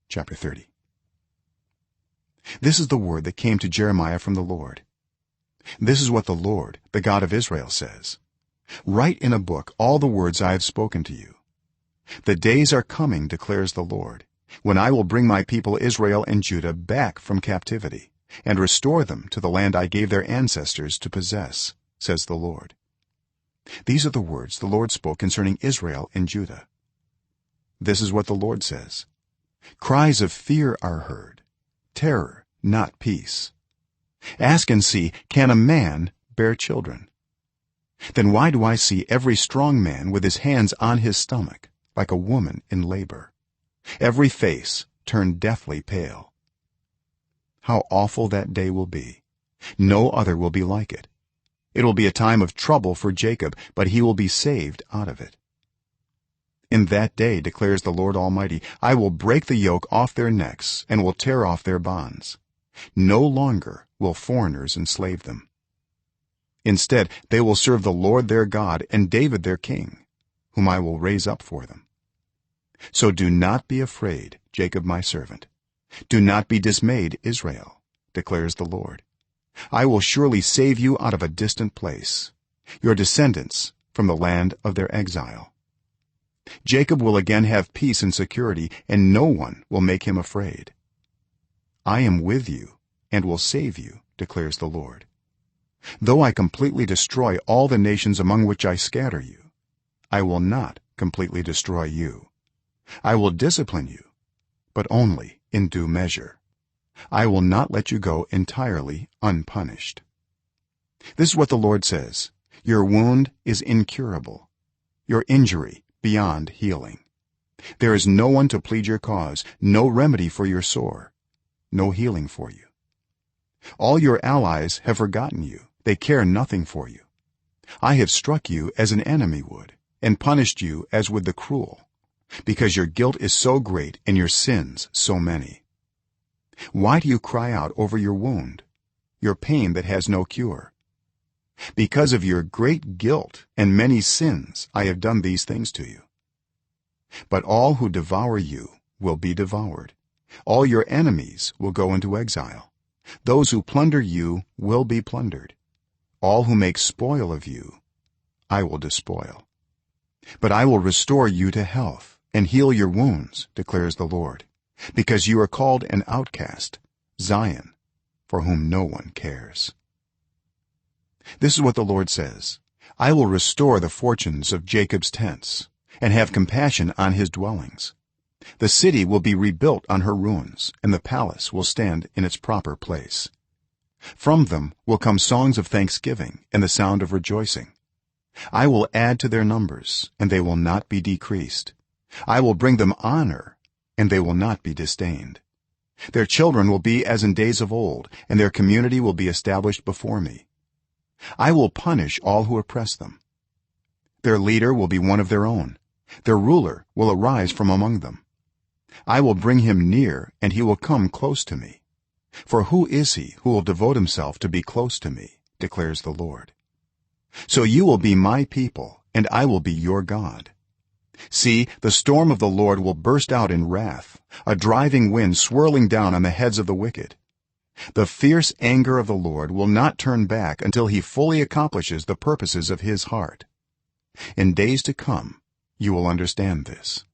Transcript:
chapter 30. This is the word that came to Jeremiah from the Lord. This is what the Lord, the God of Israel, says: write in a book all the words I have spoken to you. The days are coming, declares the Lord, when I will bring my people Israel and Judah back from captivity and restore them to the land I gave their ancestors to possess, says the Lord. These are the words the Lord spoke concerning Israel and Judah. This is what the Lord says: cries of fear are heard, terror, not peace. Ask and see, can a man bear children? Then why do I see every strong man with his hands on his stomach, like a woman in labor, every face turned deathly pale? How awful that day will be! No other will be like it. It will be a time of trouble for Jacob, but he will be saved out of it. In that day, declares the Lord Almighty, I will break the yoke off their necks and will tear off their bonds. No longer will foreigners enslave them. Instead, they will serve the Lord their God and David their king, whom I will raise up for them. So do not be afraid, Jacob my servant. Do not be dismayed, Israel, declares the Lord. I will surely save you out of a distant place, your descendants from the land of their exile. Jacob will again have peace and security, and no one will make him afraid. I am with you and will save you, declares the Lord. Though I completely destroy all the nations among which I scatter you, I will not completely destroy you. I will discipline you, but only in due measure. I will not let you go entirely unpunished. This is what the Lord says: your wound is incurable, your injury beyond healing. There is no one to plead your cause, no remedy for your sore, no healing for you. All your allies have forgotten you, they care nothing for you. I have struck you as an enemy would, and punished you as with the cruel, because your guilt is so great and your sins so many. Why do you cry out over your wound, your pain that has no cure? Because of your great guilt and many sins I have done these things to you. But all who devour you will be devoured, all your enemies will go into exile, those who plunder you will be plundered, all who make spoil of you I will despoil. But I will restore you to health and heal your wounds, declares the Lord, because you are called an outcast, Zion, for whom no one cares. This is what the Lord says: I will restore the fortunes of Jacob's tents and have compassion on his dwellings. The city will be rebuilt on her ruins, and the palace will stand in its proper place. From them will come songs of thanksgiving and the sound of rejoicing. I will add to their numbers, and they will not be decreased. I will bring them honor, and they will not be disdained. Their children will be as in days of old, and their community will be established before me. I will punish all who oppress them. Their leader will be one of their own, their ruler will arise from among them. I will bring him near, and he will come close to me. For who is he who will devote himself to be close to me, declares the Lord. So you will be my people, and I will be your God. See, the storm of the Lord will burst out in wrath, a driving wind swirling down on the heads of the wicked. The fierce anger of the Lord will not turn back until he fully accomplishes the purposes of his heart. In days to come you will understand this.